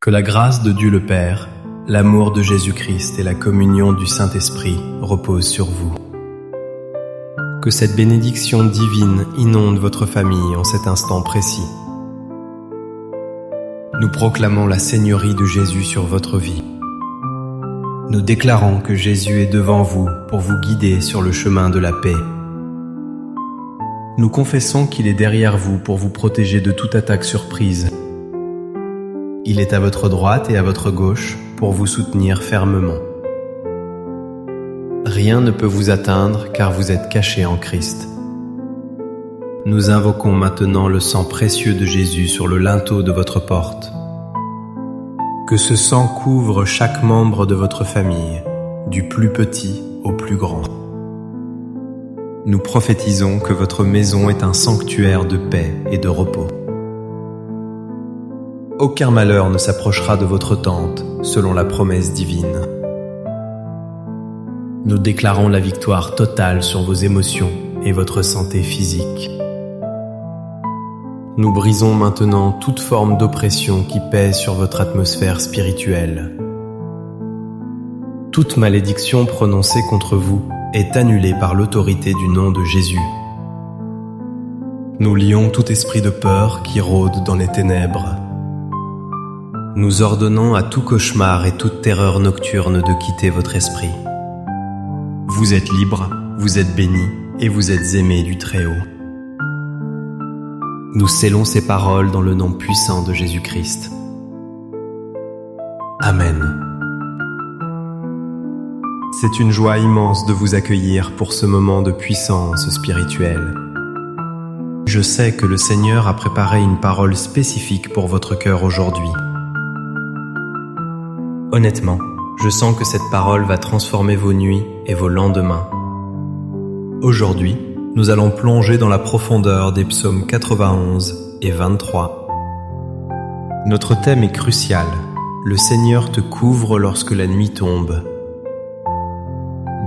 Que la grâce de Dieu le Père, l'amour de Jésus-Christ et la communion du Saint-Esprit reposent sur vous. Que cette bénédiction divine inonde votre famille en cet instant précis. Nous proclamons la Seigneurie de Jésus sur votre vie. Nous déclarons que Jésus est devant vous pour vous guider sur le chemin de la paix. Nous confessons qu'il est derrière vous pour vous protéger de toute attaque surprise. Il est à votre droite et à votre gauche pour vous soutenir fermement. Rien ne peut vous atteindre car vous êtes cachés en Christ. Nous invoquons maintenant le sang précieux de Jésus sur le linteau de votre porte. Que ce sang couvre chaque membre de votre famille, du plus petit au plus grand. Nous prophétisons que votre maison est un sanctuaire de paix et de repos. Aucun malheur ne s'approchera de votre tente, selon la promesse divine. Nous déclarons la victoire totale sur vos émotions et votre santé physique. Nous brisons maintenant toute forme d'oppression qui pèse sur votre atmosphère spirituelle. Toute malédiction prononcée contre vous est annulée par l'autorité du nom de Jésus. Nous lions tout esprit de peur qui rôde dans les ténèbres. Nous ordonnons à tout cauchemar et toute terreur nocturne de quitter votre esprit. Vous êtes libre, vous êtes béni et vous êtes aimé du Très-Haut. Nous scellons ces paroles dans le nom puissant de Jésus-Christ. Amen. C'est une joie immense de vous accueillir pour ce moment de puissance spirituelle. Je sais que le Seigneur a préparé une parole spécifique pour votre cœur aujourd'hui. Honnêtement, je sens que cette parole va transformer vos nuits et vos lendemains. Aujourd'hui, nous allons plonger dans la profondeur des psaumes 91 et 23. Notre thème est crucial. Le Seigneur te couvre lorsque la nuit tombe.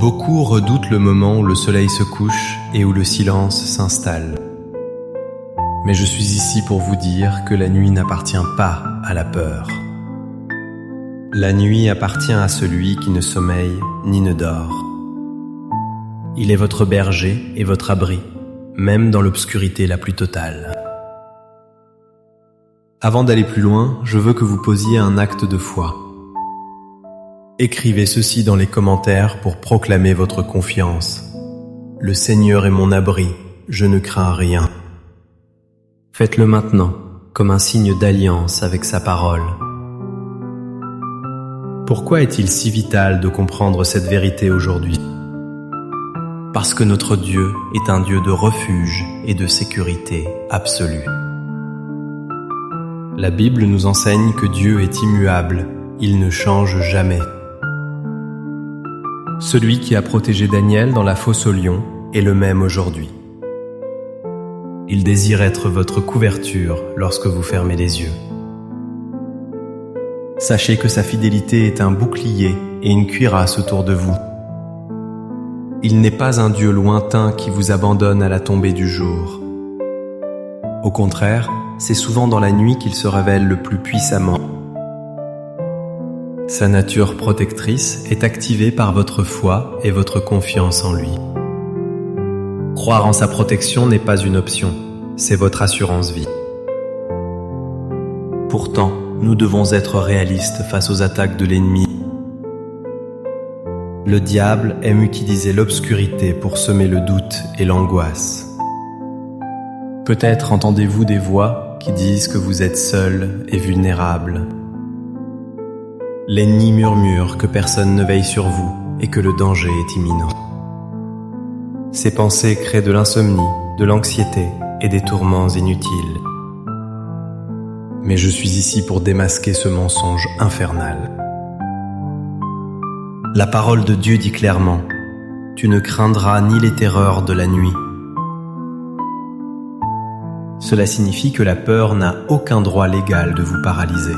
Beaucoup redoutent le moment où le soleil se couche et où le silence s'installe. Mais je suis ici pour vous dire que la nuit n'appartient pas à la peur. La nuit appartient à celui qui ne sommeille ni ne dort. Il est votre berger et votre abri, même dans l'obscurité la plus totale. Avant d'aller plus loin, je veux que vous posiez un acte de foi. Écrivez ceci dans les commentaires pour proclamer votre confiance. Le Seigneur est mon abri, je ne crains rien. Faites-le maintenant, comme un signe d'alliance avec sa parole. Pourquoi est-il si vital de comprendre cette vérité aujourd'hui ? Parce que notre Dieu est un Dieu de refuge et de sécurité absolue. La Bible nous enseigne que Dieu est immuable, il ne change jamais. Celui qui a protégé Daniel dans la fosse aux lions est le même aujourd'hui. Il désire être votre couverture lorsque vous fermez les yeux. Sachez que sa fidélité est un bouclier et une cuirasse autour de vous. Il n'est pas un Dieu lointain qui vous abandonne à la tombée du jour. Au contraire, c'est souvent dans la nuit qu'il se révèle le plus puissamment. Sa nature protectrice est activée par votre foi et votre confiance en lui. Croire en sa protection n'est pas une option, c'est votre assurance vie. Pourtant, nous devons être réalistes face aux attaques de l'ennemi. Le diable aime utiliser l'obscurité pour semer le doute et l'angoisse. Peut-être entendez-vous des voix qui disent que vous êtes seul et vulnérable. L'ennemi murmure que personne ne veille sur vous et que le danger est imminent. Ces pensées créent de l'insomnie, de l'anxiété et des tourments inutiles. Mais je suis ici pour démasquer ce mensonge infernal. La parole de Dieu dit clairement « Tu ne craindras ni les terreurs de la nuit ». Cela signifie que la peur n'a aucun droit légal de vous paralyser.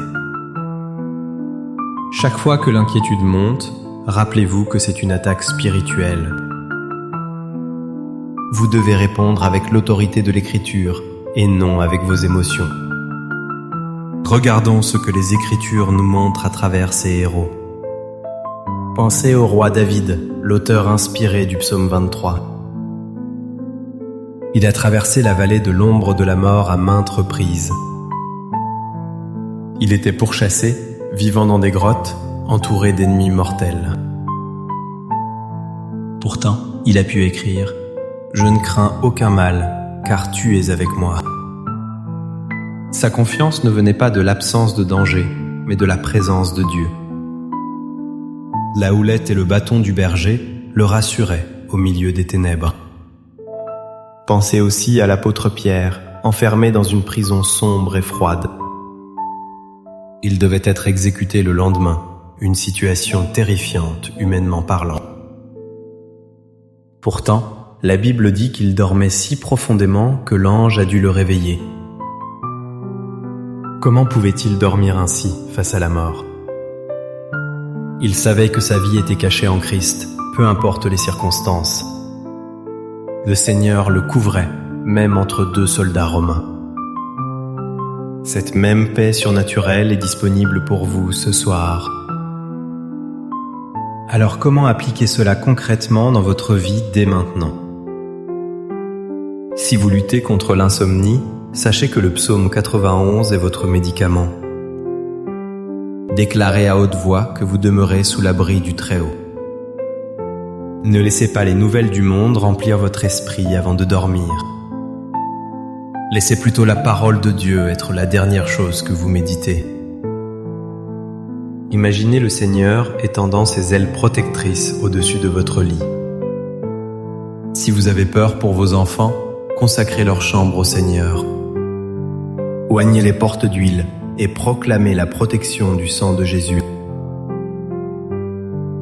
Chaque fois que l'inquiétude monte, rappelez-vous que c'est une attaque spirituelle. Vous devez répondre avec l'autorité de l'Écriture et non avec vos émotions. Regardons ce que les Écritures nous montrent à travers ces héros. Pensez au roi David, l'auteur inspiré du psaume 23. Il a traversé la vallée de l'ombre de la mort à maintes reprises. Il était pourchassé, vivant dans des grottes, entouré d'ennemis mortels. Pourtant, il a pu écrire « Je ne crains aucun mal, car tu es avec moi ». Sa confiance ne venait pas de l'absence de danger, mais de la présence de Dieu. La houlette et le bâton du berger le rassuraient au milieu des ténèbres. Pensez aussi à l'apôtre Pierre, enfermé dans une prison sombre et froide. Il devait être exécuté le lendemain, une situation terrifiante humainement parlant. Pourtant, la Bible dit qu'il dormait si profondément que l'ange a dû le réveiller. Comment pouvait-il dormir ainsi face à la mort? Il savait que sa vie était cachée en Christ, peu importe les circonstances. Le Seigneur le couvrait, même entre deux soldats romains. Cette même paix surnaturelle est disponible pour vous ce soir. Alors comment appliquer cela concrètement dans votre vie dès maintenant? Si vous luttez contre l'insomnie, sachez que le psaume 91 est votre médicament. Déclarez à haute voix que vous demeurez sous l'abri du Très-Haut. Ne laissez pas les nouvelles du monde remplir votre esprit avant de dormir. Laissez plutôt la parole de Dieu être la dernière chose que vous méditez. Imaginez le Seigneur étendant ses ailes protectrices au-dessus de votre lit. Si vous avez peur pour vos enfants, consacrez leur chambre au Seigneur. Oignez les portes d'huile et proclamez la protection du sang de Jésus.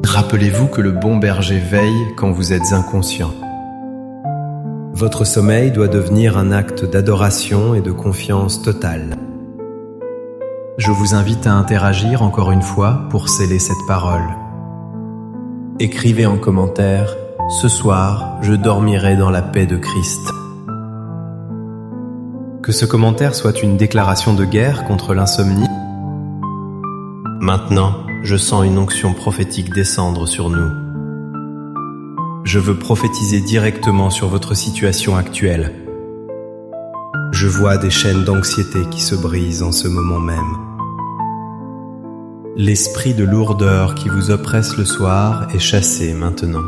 Rappelez-vous que le bon berger veille quand vous êtes inconscient. Votre sommeil doit devenir un acte d'adoration et de confiance totale. Je vous invite à interagir encore une fois pour sceller cette parole. Écrivez en commentaire « Ce soir, je dormirai dans la paix de Christ ». Que ce commentaire soit une déclaration de guerre contre l'insomnie. Maintenant, je sens une onction prophétique descendre sur nous. Je veux prophétiser directement sur votre situation actuelle. Je vois des chaînes d'anxiété qui se brisent en ce moment même. L'esprit de lourdeur qui vous oppresse le soir est chassé maintenant.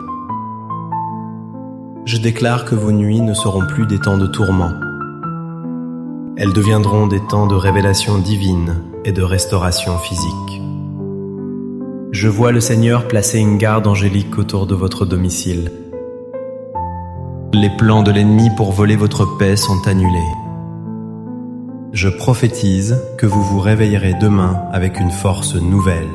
Je déclare que vos nuits ne seront plus des temps de tourment. Elles deviendront des temps de révélation divine et de restauration physique. Je vois le Seigneur placer une garde angélique autour de votre domicile. Les plans de l'ennemi pour voler votre paix sont annulés. Je prophétise que vous vous réveillerez demain avec une force nouvelle.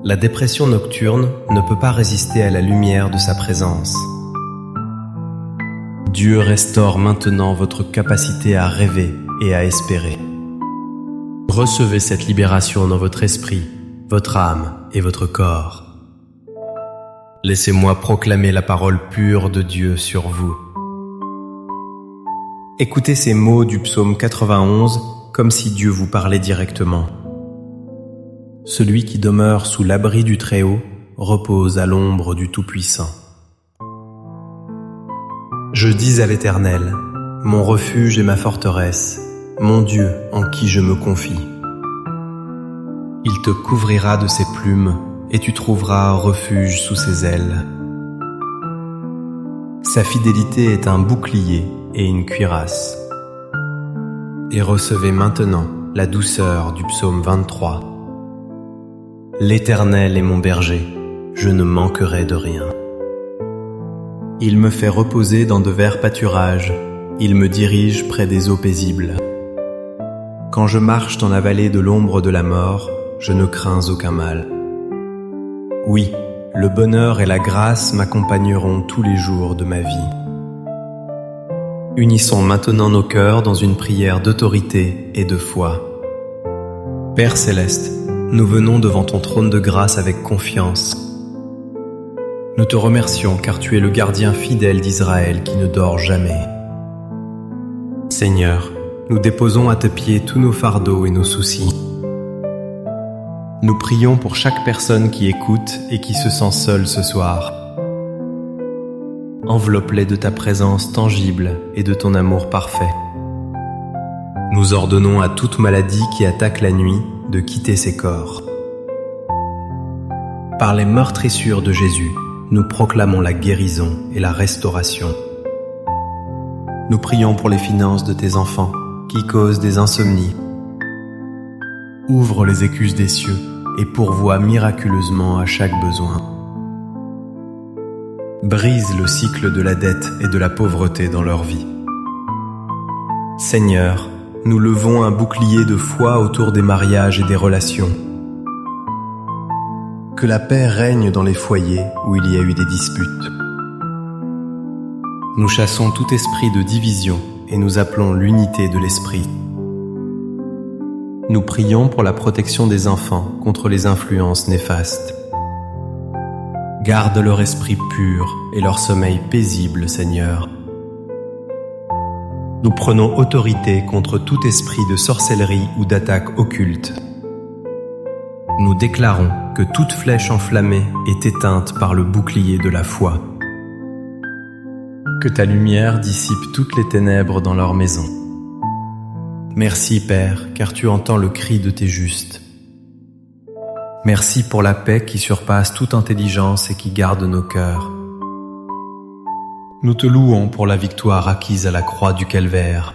La dépression nocturne ne peut pas résister à la lumière de sa présence. Dieu restaure maintenant votre capacité à rêver et à espérer. Recevez cette libération dans votre esprit, votre âme et votre corps. Laissez-moi proclamer la parole pure de Dieu sur vous. Écoutez ces mots du psaume 91 comme si Dieu vous parlait directement. Celui qui demeure sous l'abri du Très-Haut repose à l'ombre du Tout-Puissant. Je dis à l'Éternel, mon refuge et ma forteresse, mon Dieu en qui je me confie. Il te couvrira de ses plumes et tu trouveras refuge sous ses ailes. Sa fidélité est un bouclier et une cuirasse. Et recevez maintenant la douceur du psaume 23. L'Éternel est mon berger, je ne manquerai de rien. Il me fait reposer dans de verts pâturages, il me dirige près des eaux paisibles. Quand je marche dans la vallée de l'ombre de la mort, je ne crains aucun mal. Oui, le bonheur et la grâce m'accompagneront tous les jours de ma vie. Unissons maintenant nos cœurs dans une prière d'autorité et de foi. Père Céleste, nous venons devant ton trône de grâce avec confiance. Nous te remercions car tu es le gardien fidèle d'Israël qui ne dort jamais. Seigneur, nous déposons à tes pieds tous nos fardeaux et nos soucis. Nous prions pour chaque personne qui écoute et qui se sent seule ce soir. Enveloppe-les de ta présence tangible et de ton amour parfait. Nous ordonnons à toute maladie qui attaque la nuit de quitter ses corps. Par les meurtrissures de Jésus, nous proclamons la guérison et la restauration. Nous prions pour les finances de tes enfants qui causent des insomnies. Ouvre les écluses des cieux et pourvois miraculeusement à chaque besoin. Brise le cycle de la dette et de la pauvreté dans leur vie. Seigneur, nous levons un bouclier de foi autour des mariages et des relations. Que la paix règne dans les foyers où il y a eu des disputes. Nous chassons tout esprit de division et nous appelons l'unité de l'esprit. Nous prions pour la protection des enfants contre les influences néfastes. Garde leur esprit pur et leur sommeil paisible, Seigneur. Nous prenons autorité contre tout esprit de sorcellerie ou d'attaque occulte. Nous déclarons que toute flèche enflammée est éteinte par le bouclier de la foi. Que ta lumière dissipe toutes les ténèbres dans leur maison. Merci, Père, car tu entends le cri de tes justes. Merci pour la paix qui surpasse toute intelligence et qui garde nos cœurs. Nous te louons pour la victoire acquise à la croix du Calvaire.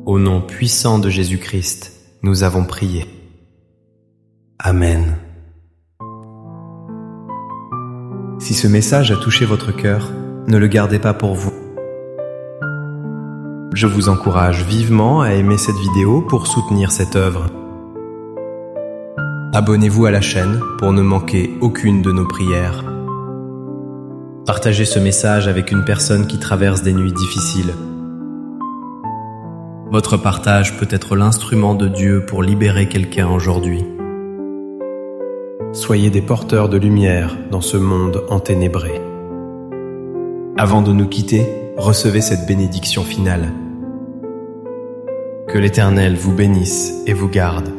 Au nom puissant de Jésus-Christ, nous avons prié. Amen. Si ce message a touché votre cœur, ne le gardez pas pour vous. Je vous encourage vivement à aimer cette vidéo pour soutenir cette œuvre. Abonnez-vous à la chaîne pour ne manquer aucune de nos prières. Partagez ce message avec une personne qui traverse des nuits difficiles. Votre partage peut être l'instrument de Dieu pour libérer quelqu'un aujourd'hui. Soyez des porteurs de lumière dans ce monde enténébré. Avant de nous quitter, recevez cette bénédiction finale. Que l'Éternel vous bénisse et vous garde.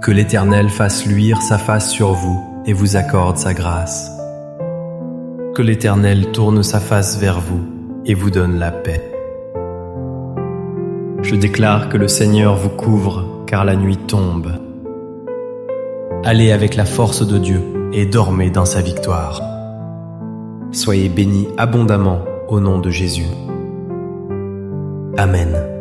Que l'Éternel fasse luire sa face sur vous et vous accorde sa grâce. Que l'Éternel tourne sa face vers vous et vous donne la paix. Je déclare que le Seigneur vous couvre car la nuit tombe. Allez avec la force de Dieu et dormez dans sa victoire. Soyez bénis abondamment au nom de Jésus. Amen.